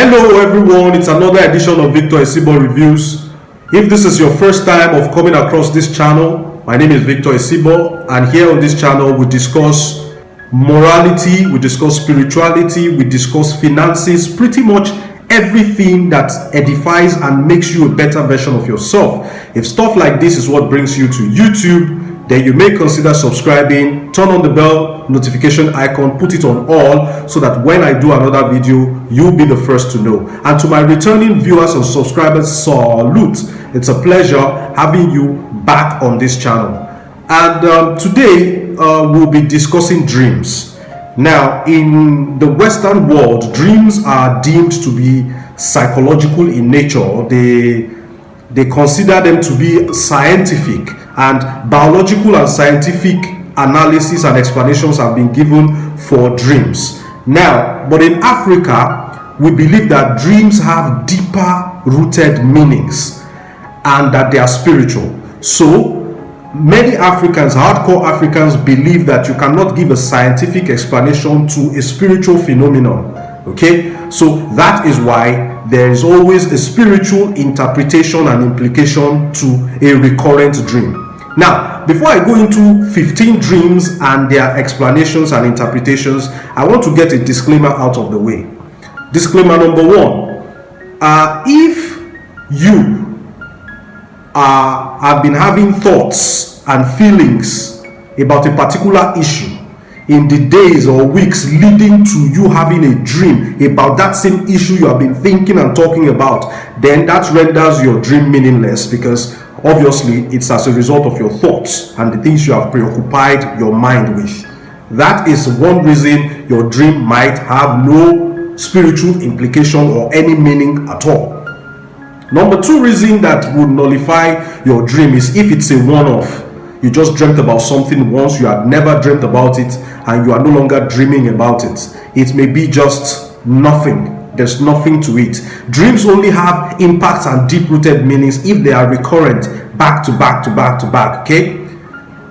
Hello everyone, it's another edition of Victor Esibo Reviews. If this is your first time of coming across this channel, my name is Victor Esibo, and here on this channel we discuss morality, we discuss spirituality, we discuss finances, pretty much everything that edifies and makes you a better version of yourself. If stuff like this is what brings you to YouTube, then you may consider subscribing, turn on the bell notification icon, put it on all so that when I do another video, you'll be the first to know. And to my returning viewers and subscribers, salute. It's a pleasure having you back on this channel. And today we'll be discussing dreams. Now, in the Western world, dreams are deemed to be psychological in nature. They consider them to be scientific, and biological and scientific analysis and explanations have been given for dreams. Now, but in Africa, we believe that dreams have deeper rooted meanings and that they are spiritual. So many Africans, hardcore Africans, believe that you cannot give a scientific explanation to a spiritual phenomenon. Okay, so that is why there is always a spiritual interpretation and implication to a recurrent dream. Now, before I go into 15 dreams and their explanations and interpretations, I want to get a disclaimer out of the way. Disclaimer number one, if you have been having thoughts and feelings about a particular issue in the days or weeks leading to you having a dream about that same issue you have been thinking and talking about, then that renders your dream meaningless, because obviously it's as a result of your thoughts and the things you have preoccupied your mind with. That is one reason your dream might have no spiritual implication or any meaning at all. Number two reason that would nullify your dream is if it's a one-off. You just dreamt about something once, you had never dreamt about it, and you are no longer dreaming about it. It may be just nothing. There's nothing to it. Dreams only have impacts and deep-rooted meanings if they are recurrent, back to back to back to back, okay?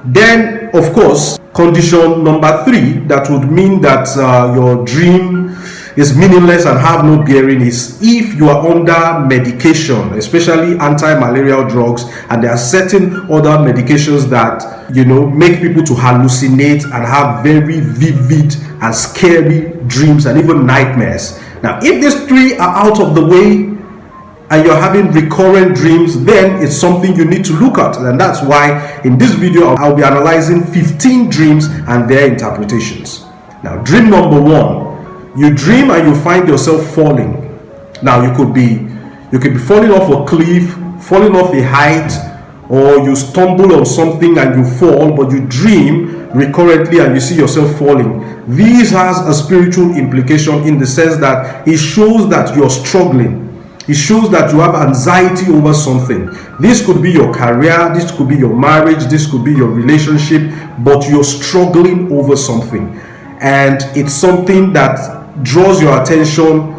Then, of course, condition number three that would mean that your dream is meaningless and have no bearing is if you are under medication, especially anti-malarial drugs, and there are certain other medications that, you know, make people to hallucinate and have very vivid and scary dreams and even nightmares. Now, if these three are out of the way and you're having recurrent dreams, then it's something you need to look at. And that's why in this video, I'll be analyzing 15 dreams and their interpretations. Now, dream number one. You dream and you find yourself falling. Now, you could be falling off a cliff, falling off a height, or you stumble on something and you fall, but you dream recurrently and you see yourself falling. This has a spiritual implication in the sense that it shows that you're struggling. It shows that you have anxiety over something. This could be your career, this could be your marriage, this could be your relationship, but you're struggling over something. And it's something that draws your attention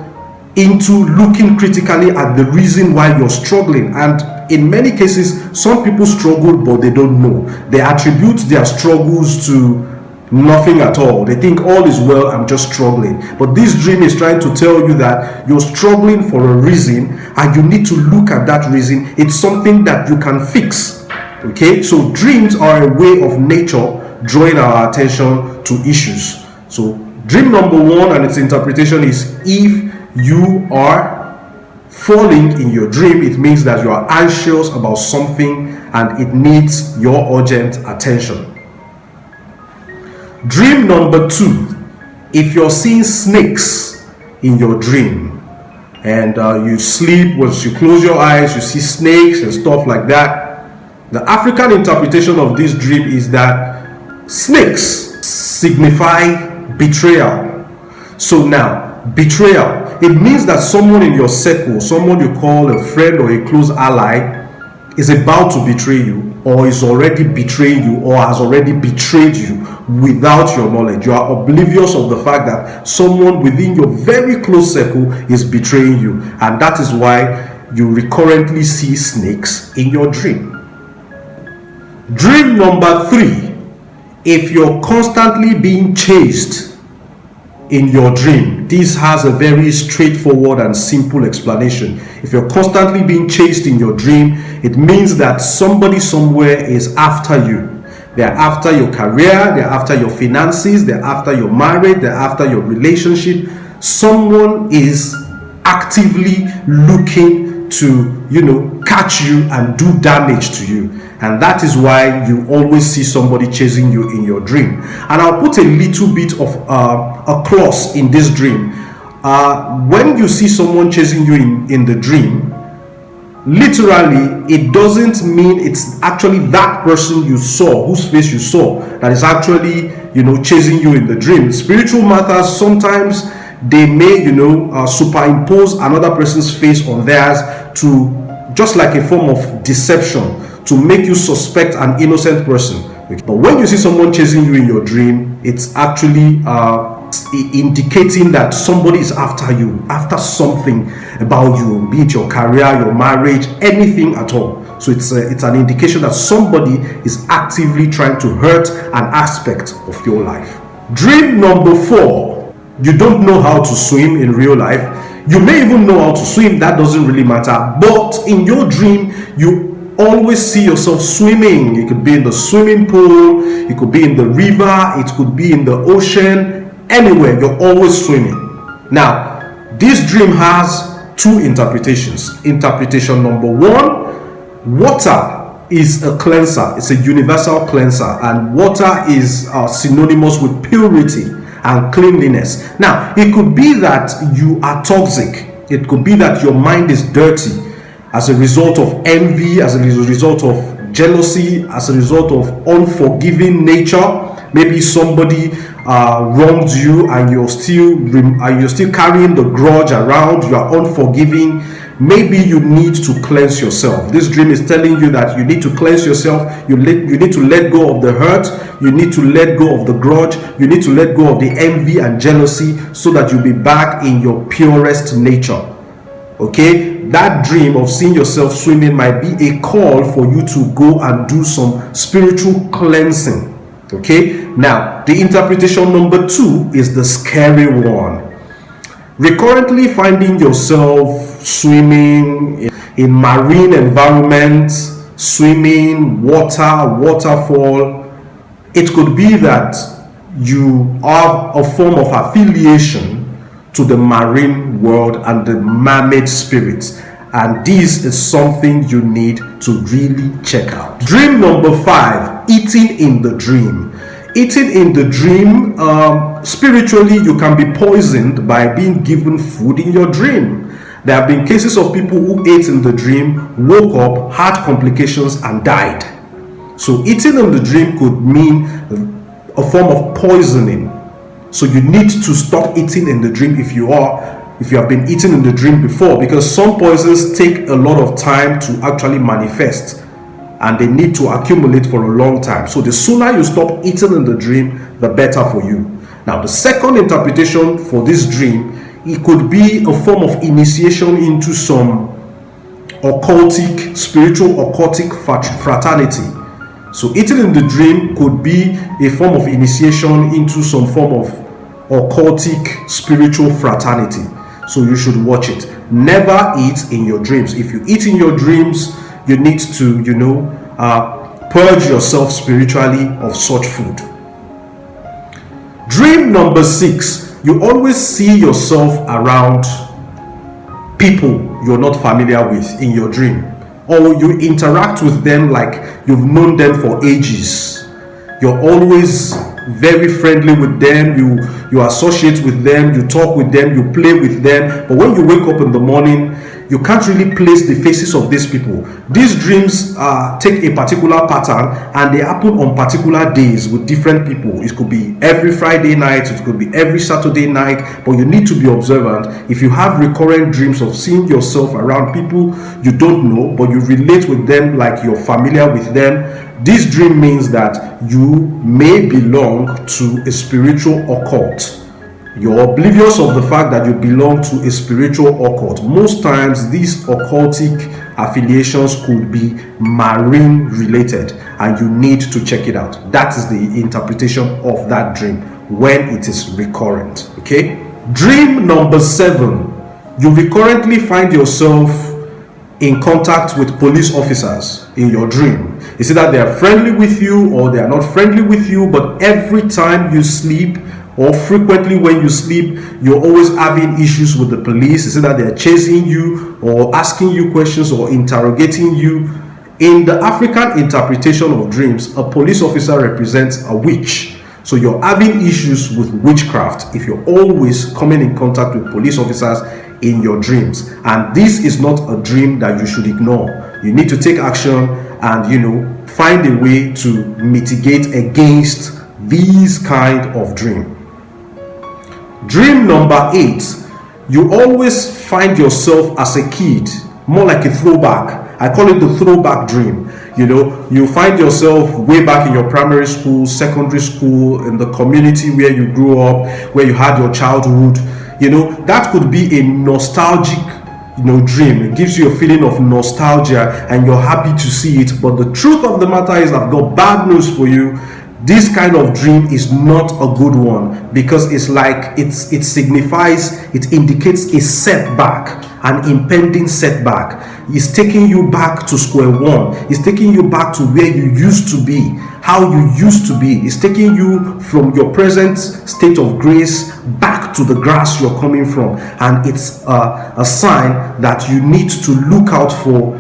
into looking critically at the reason why you're struggling. And in many cases, some people struggle but they don't know. They attribute their struggles to nothing at all. They think all is well, I'm just struggling. But this dream is trying to tell you that you're struggling for a reason and you need to look at that reason. It's something that you can fix. Okay, so dreams are a way of nature drawing our attention to issues. So dream number one and its interpretation is if you are falling in your dream, it means that you are anxious about something and it needs your urgent attention. Dream number two, if you're seeing snakes in your dream and you sleep, once you close your eyes, you see snakes and stuff like that, the African interpretation of this dream is that snakes signify betrayal. So now, betrayal, it means that someone in your circle, someone you call a friend or a close ally, is about to betray you, or is already betraying you, or has already betrayed you without your knowledge. You are oblivious of the fact that someone within your very close circle is betraying you, and that is why you recurrently see snakes in your dream. Dream number three, if you're constantly being chased in your dream. This has a very straightforward and simple explanation. If you're constantly being chased in your dream, it means that somebody somewhere is after you. They're after your career, they're after your finances, they're after your marriage, they're after your relationship. Someone is actively looking to, catch you and do damage to you. And that is why you always see somebody chasing you in your dream. And I'll put a little bit of a clause in this dream. When you see someone chasing you in the dream, literally, it doesn't mean it's actually that person you saw, whose face you saw, that is actually, chasing you in the dream. Spiritual matters, sometimes they may, superimpose another person's face on theirs to, just like a form of deception, to make you suspect an innocent person. But when you see someone chasing you in your dream, it's actually indicating that somebody is after you, after something about you, be it your career, your marriage, anything at all. So it's an indication that somebody is actively trying to hurt an aspect of your life. Dream number 4, you don't know how to swim in real life. You may even know how to swim, that doesn't really matter. But in your dream, you always see yourself swimming. It could be in the swimming pool, it could be in the river, it could be in the ocean, anywhere, you're always swimming. Now, this dream has 2 interpretations. Interpretation number 1, water is a cleanser, it's a universal cleanser, and water is synonymous with purity and cleanliness. Now, it could be that you are toxic, it could be that your mind is dirty as a result of envy, as a result of jealousy, as a result of unforgiving nature. Maybe somebody wronged you and you're still carrying the grudge around, you are unforgiving. Maybe you need to cleanse yourself. This dream is telling you that you need to cleanse yourself. You need to let go of the hurt, you need to let go of the grudge, you need to let go of the envy and jealousy, so that you'll be back in your purest nature. Okay, that dream of seeing yourself swimming might be a call for you to go and do some spiritual cleansing. Okay, now the interpretation number 2 is the scary one. Recurrently finding yourself swimming in marine environments, swimming, waterfall. It could be that you have a form of affiliation to the marine world and the mermaid spirits, and this is something you need to really check out. Dream number 5, eating in the dream. Eating in the dream, spiritually you can be poisoned by being given food in your dream. There have been cases of people who ate in the dream, woke up, had complications and died. So eating in the dream could mean a form of poisoning. So you need to stop eating in the dream if you have been eating in the dream before, because some poisons take a lot of time to actually manifest and they need to accumulate for a long time. So the sooner you stop eating in the dream, the better for you. Now, the second interpretation for this dream, it could be a form of initiation into some spiritual occultic fraternity. So eating in the dream could be a form of initiation into some form of occultic spiritual fraternity. So you should watch it. Never eat in your dreams. If you eat in your dreams, you need to, purge yourself spiritually of such food. Dream number 6, you always see yourself around people you're not familiar with in your dream, or you interact with them like you've known them for ages. You're always very friendly with them, you associate with them, you talk with them, you play with them, but when you wake up in the morning, you can't really place the faces of these people. These dreams take a particular pattern and they happen on particular days with different people. It could be every Friday night, it could be every Saturday night, but you need to be observant. If you have recurrent dreams of seeing yourself around people you don't know, but you relate with them like you're familiar with them, this dream means that you may belong to a spiritual occult. You're oblivious of the fact that you belong to a spiritual occult. Most times these occultic affiliations could be marine related and you need to check it out. That is the interpretation of that dream. when it is recurrent. Okay. Dream number 7. You recurrently find yourself in contact with police officers in your dream. Is it that they are friendly with you or they are not friendly with you, but every time you sleep or frequently when you sleep, you're always having issues with the police? Is it that they are chasing you or asking you questions or interrogating you? In the African interpretation of dreams, a police officer represents a witch. So you're having issues with witchcraft if you're always coming in contact with police officers in your dreams. And this is not a dream that you should ignore. You need to take action and find a way to mitigate against these kind of dream. Dream number 8. You always find yourself as a kid, more like a throwback. I call it the throwback dream. You find yourself way back in your primary school, secondary school, in the community where you grew up, where you had your childhood. That could be a nostalgic dream. It gives you a feeling of nostalgia and you're happy to see it. But the truth of the matter is, I've got bad news for you. This kind of dream is not a good one, because it's like it indicates a setback, an impending setback. It's taking you back to square one. It's taking you back to where you used to be, how you used to be. It's taking you from your present state of grace back to the grass you're coming from. And it's a sign that you need to look out for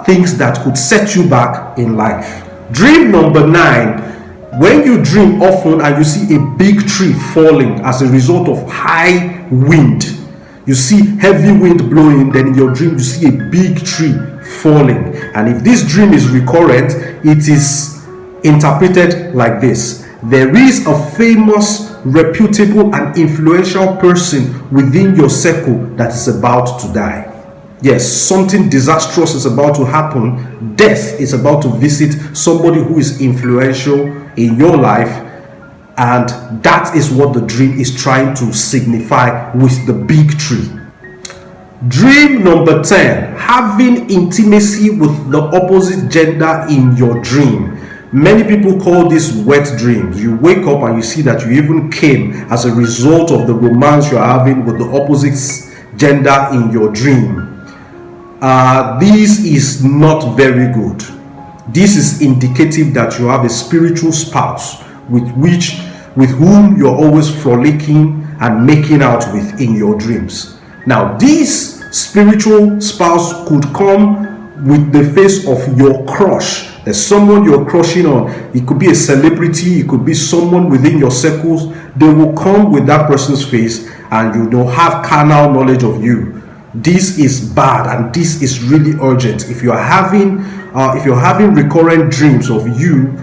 things that could set you back in life. Dream number 9. When you dream often and you see a big tree falling as a result of high wind, you see heavy wind blowing, then in your dream you see a big tree falling. And if this dream is recurrent, it is interpreted like this: there is a famous, reputable and influential person within your circle that is about to die. Yes, something disastrous is about to happen. Death is about to visit somebody who is influential in your life, and that is what the dream is trying to signify with the big tree. Dream number 10. Having intimacy with the opposite gender in your dream. Many people call this wet dreams. You wake up and you see that you even came as a result of the romance you're having with the opposite gender in your dream. This is not very good. This is indicative that you have a spiritual spouse with whom you're always frolicking and making out with in your dreams. Now, this spiritual spouse could come with the face of your crush. There's someone you're crushing on. It could be a celebrity, it could be someone within your circles. They will come with that person's face and you don't have carnal knowledge of you. This is bad and this is really urgent. If you're having recurrent dreams of you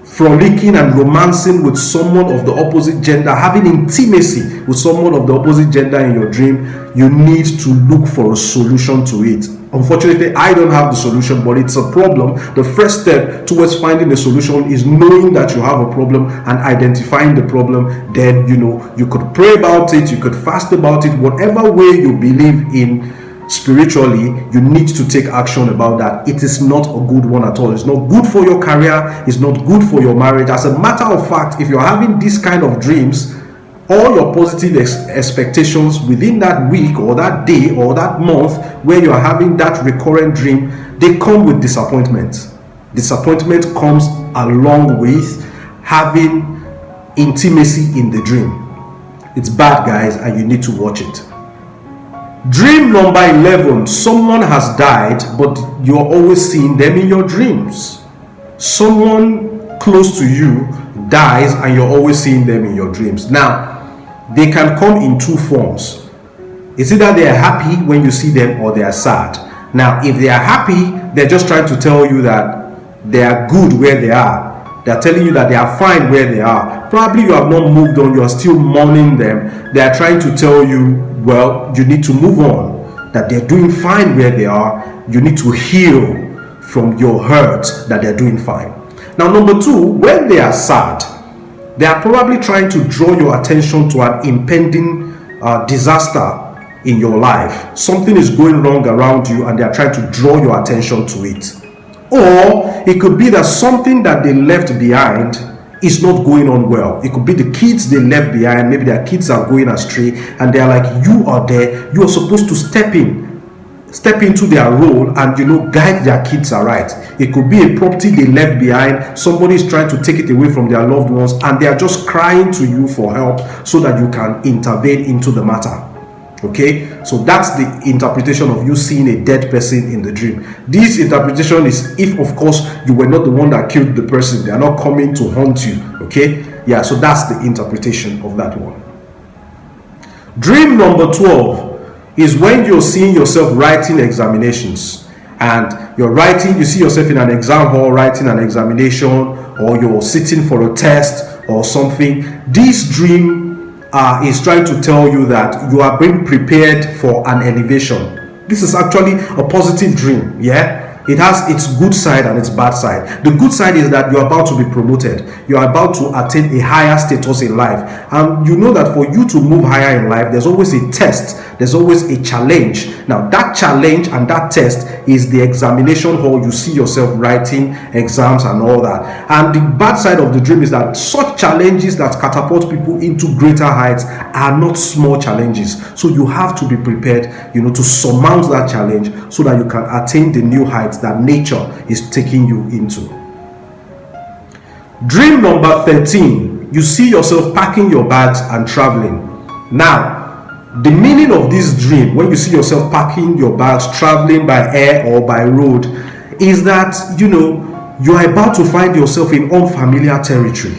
frolicking and romancing with someone of the opposite gender, having intimacy with someone of the opposite gender in your dream, you need to look for a solution to it. Unfortunately, I don't have the solution, but it's a problem. The first step towards finding a solution is knowing that you have a problem and identifying the problem. Then you could pray about it, you could fast about it, whatever way you believe in spiritually, you need to take action about that. It is not a good one at all. It's not good for your career, it's not good for your marriage. As a matter of fact, if you're having this kind of dreams, all your positive expectations within that week or that day or that month where you are having that recurrent dream, they come with disappointment. Disappointment comes along with having intimacy in the dream. It's bad, guys, and you need to watch it. Dream number 11. Someone has died, but you're always seeing them in your dreams. Someone close to you dies and you're always seeing them in your dreams. Now, they can come in two forms. It's either they are happy when you see them or they are sad. Now, if they are happy, they're just trying to tell you that they are good where they are. They're telling you that they are fine where they are. Probably you have not moved on, you are still mourning them. They are trying to tell you, well, you need to move on, that they're doing fine where they are. You need to heal from your hurt that they're doing fine. Now, number 2, when they are sad, they are probably trying to draw your attention to an impending disaster in your life. Something is going wrong around you and they are trying to draw your attention to it. Or it could be that something that they left behind is not going on well. It could be the kids they left behind. Maybe their kids are going astray and they are like, you are there. You are supposed to step into their role and, you know, guide their kids aright. It could be a property they left behind. Somebody is trying to take it away from their loved ones and they are just crying to you for help so that you can intervene into the matter. Okay, so that's the interpretation of you seeing a dead person in the dream. This interpretation is if, of course, you were not the one that killed the person. They are not coming to haunt you. Okay, yeah, so that's the interpretation of that one. Dream number 12 is when you're seeing yourself writing examinations and you see yourself in an exam hall writing an examination, or you're sitting for a test or something. This dream is trying to tell you that you are being prepared for an elevation. This is actually a positive dream. Yeah, it has its good side and its bad side. The good side is that you're about to be promoted. You're about to attain a higher status in life, and you know that for you to move higher in life, there's always a test, there's always a challenge. Now that challenge and that test is the examination hall. You see yourself writing exams and all that. And the bad side of the dream is that such challenges that catapult people into greater heights are not small challenges. So you have to be prepared, you know, to surmount that challenge so that you can attain the new heights that nature is taking you into. Dream number 13, you see yourself packing your bags and traveling. Now, the meaning of this dream, when you see yourself packing your bags, traveling by air or by road, is that, you know, you are about to find yourself in unfamiliar territory.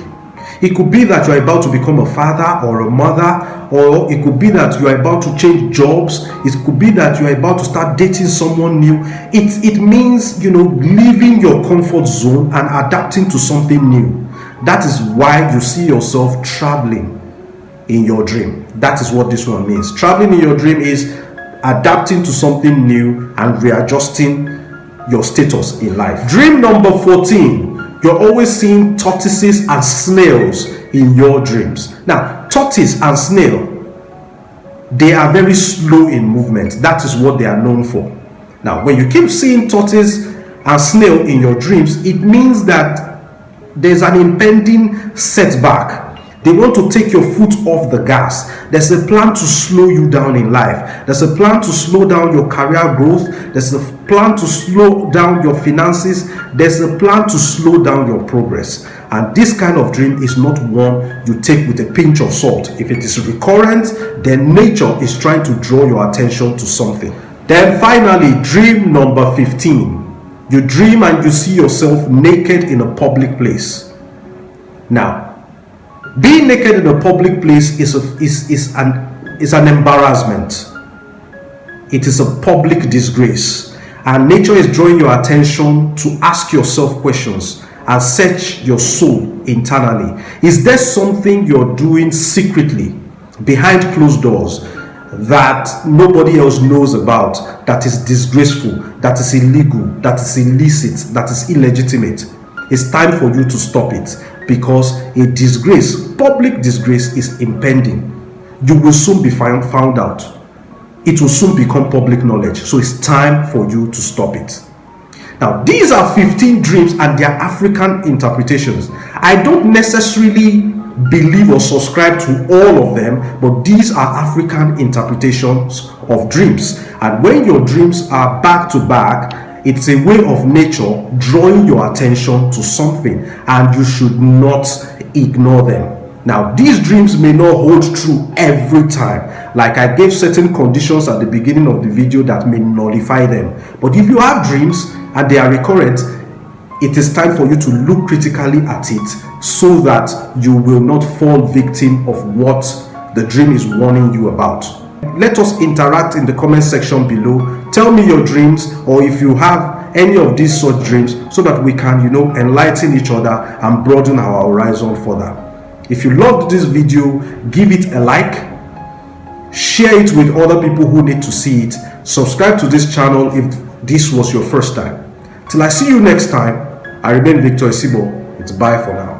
It could be that you are about to become a father or a mother, or it could be that you are about to change jobs. It could be that you are about to start dating someone new. It means, you know, leaving your comfort zone and adapting to something new. That is why you see yourself traveling in your dream. That is what this one means. Traveling in your dream is adapting to something new and readjusting your status in life. Dream number 14, you're always seeing tortoises and snails in your dreams. Now, tortoise and snail, they are very slow in movement. That is what they are known for. Now, when you keep seeing tortoise and snail in your dreams, it means that there's an impending setback. They want to take your foot off the gas. There's a plan to slow you down in life. There's a plan to slow down your career growth. There's a plan to slow down your finances. There's a plan to slow down your progress. And this kind of dream is not one you take with a pinch of salt. If it is recurrent, then nature is trying to draw your attention to something. Then finally, dream number 15. You dream and you see yourself naked in a public place. Now, being naked in a public place is an embarrassment. It is a public disgrace. And nature is drawing your attention to ask yourself questions and search your soul internally. Is there something you're doing secretly behind closed doors that nobody else knows about, that is disgraceful, that is illegal, that is illicit, that is illegitimate? It's time for you to stop it, because a disgrace, public disgrace, is impending. You will soon be found out. It will soon become public knowledge. So it's time for you to stop it. Now, these are 15 dreams and their African interpretations. I don't necessarily believe or subscribe to all of them, but these are African interpretations of dreams. And when your dreams are back to back, it's a way of nature drawing your attention to something, and you should not ignore them. Now, these dreams may not hold true every time. Like I gave certain conditions at the beginning of the video that may nullify them. But if you have dreams and they are recurrent, it is time for you to look critically at it so that you will not fall victim of what the dream is warning you about. Let us interact in the comment section below. Tell me your dreams, or if you have any of these such dreams, so that we can, enlighten each other and broaden our horizon further. If you loved this video, give it a like, share it with other people who need to see it, subscribe to this channel if this was your first time. Till I see you next time, I remain Victor Isibo. It's bye for now.